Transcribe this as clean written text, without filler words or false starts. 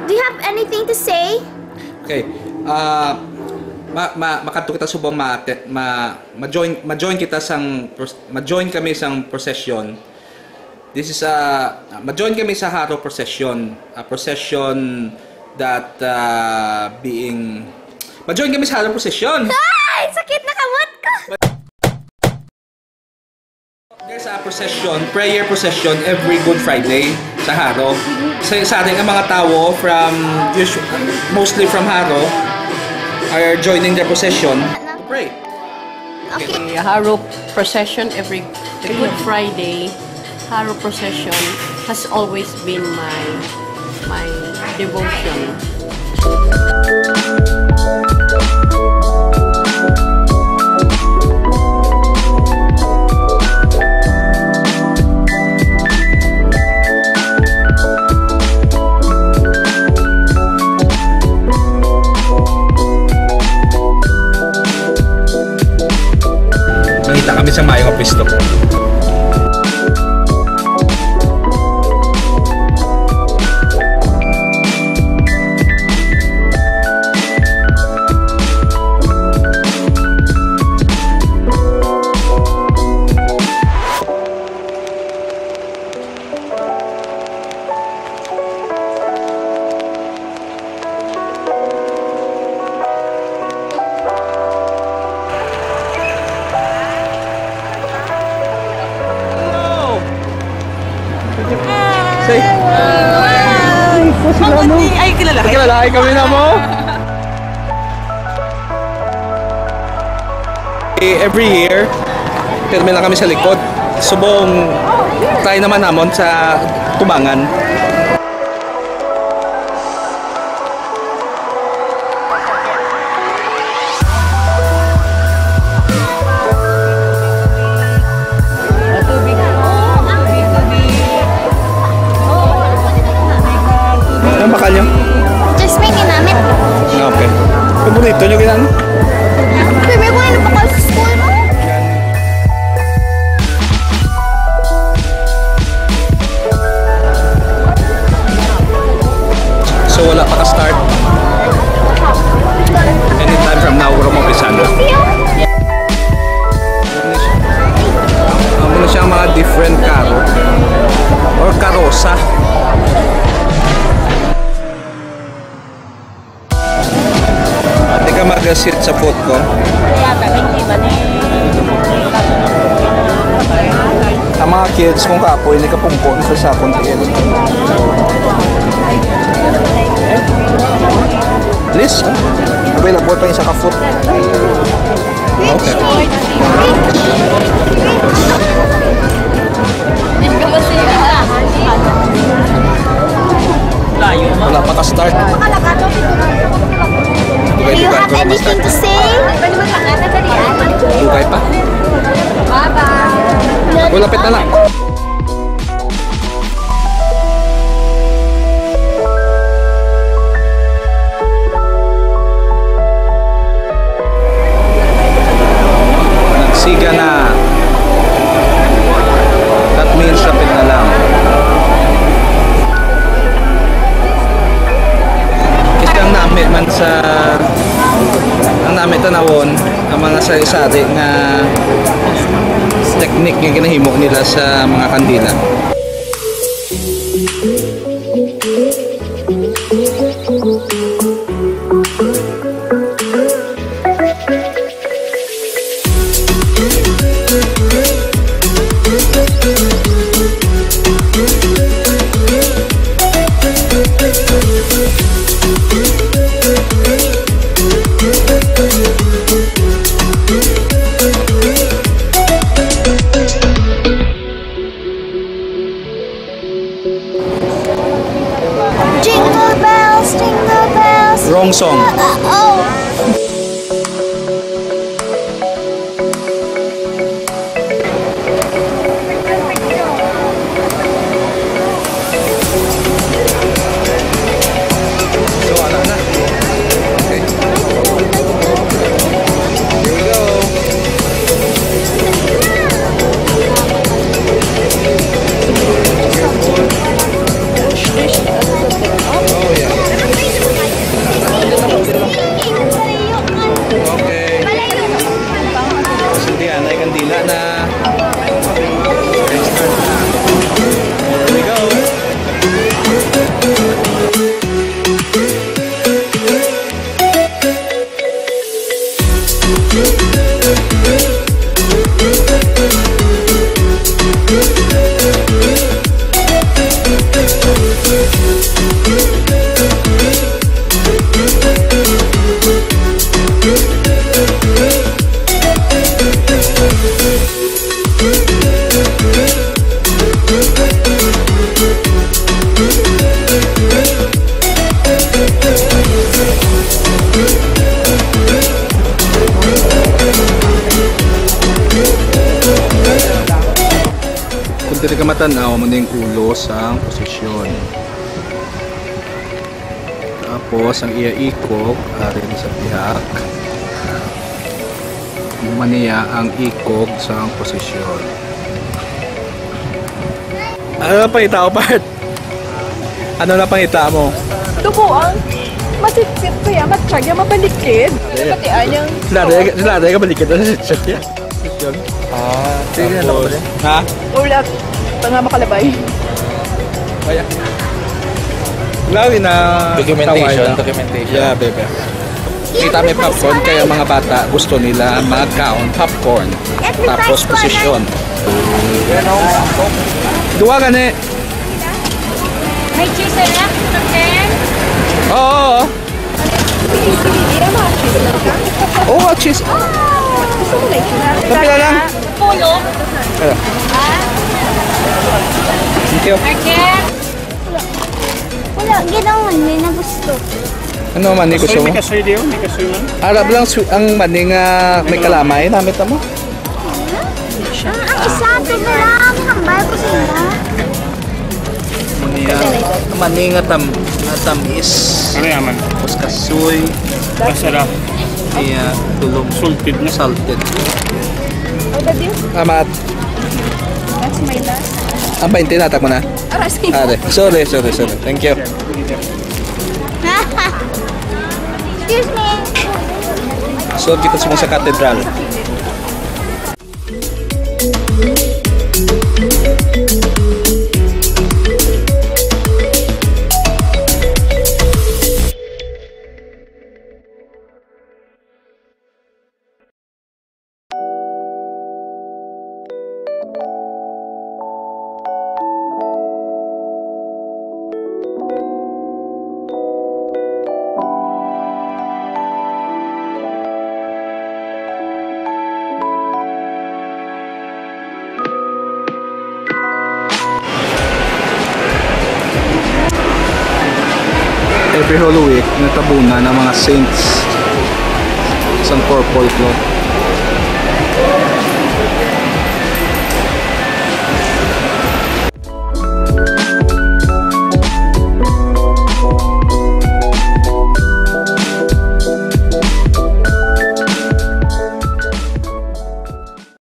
Do you have anything to say? Okay. Makanto kita subong ma-join kita kami sang procession. This is ma-join kami sa Haro procession, a procession that ma-join kami sa Haro procession. Ay, sakit na kamot ko. There's a procession, prayer procession every Good Friday sa Haro. Sa ating mga tao mostly from Haro are joining the procession to pray. Okay. The Haro procession every Good Friday. Haro procession has always been my devotion. Nakita kami sa Mayong Apisto. Say, Ay, kilala kayo? kilala kami na mo. Every year, pirmi lang kami sa likod. Subong try naman namon sa tubangan. Ano bakal nyo? Just may ginamit. Okay. Paborito nyo ginamit? Sabi ko ano pa sa school mo? So wala pa ka-start. Anytime from now, we're mag-umpisa na. Muna siyang mga different karo or karosa. Hindi ka mag-sit sa foot ko. Ang mga kids kung kapoy, hindi ka pumpon sa sakon tiil. Please, available pa yung sa ka-foot. Okay. Wala pa ka-start. Do you have anything to say? Bukay pa? Bye-bye. Lapit na lang. Nagsiga na. That means lapit na lang. Isang namit man sa ang namit tanawon ang mga sari-sari nga technique nga ginahimo nila sa mga kandila. Jingle bells, Wrong song. oh. So ano na? Okay. Here we go. Oh yeah. matanaw mo na yung ulo sa posisyon. Tapos ang iaikog arin sa pihak. Maniya ang ikog sa posisyon. Ano na pangita ko, Part? Ano na pangita mo? Dubuang masitsit ko yan, matsyag yan, mabalikid. Pati anyang... Sila ka balikin na sa chat yan. Sige na lang pala. Ha? Ulat, tanga makalabay. Kaya. Lawin na Documentation. Yeah, bebe. Kita may popcorn kaya mga bata gusto nila mag-count popcorn. Tapos posisyon. Duwa ka ni. May cheese na? Oo. Oo, cheese. Gusto mo na ito? Kapila lang. Polo. Thank you. Wala, ginawan may na gusto. Ano man ni gusto mo? Arab lang ang mani nga may kalamay namit mo. Ang isa ito na lang. Hambal ko sila. Mani nga tamis. Ano yaman? Tapos kasoy. Masarap. Iya, tulong Salted na. salted. Ang badyo, Amat. that's my last. Ang 20 natag mo na. Arasing. Are. Sorry. Thank you. Excuse me. So kita semua sa katedral. Every Holy Week, natabunan ng mga saints. Isang purple cloth.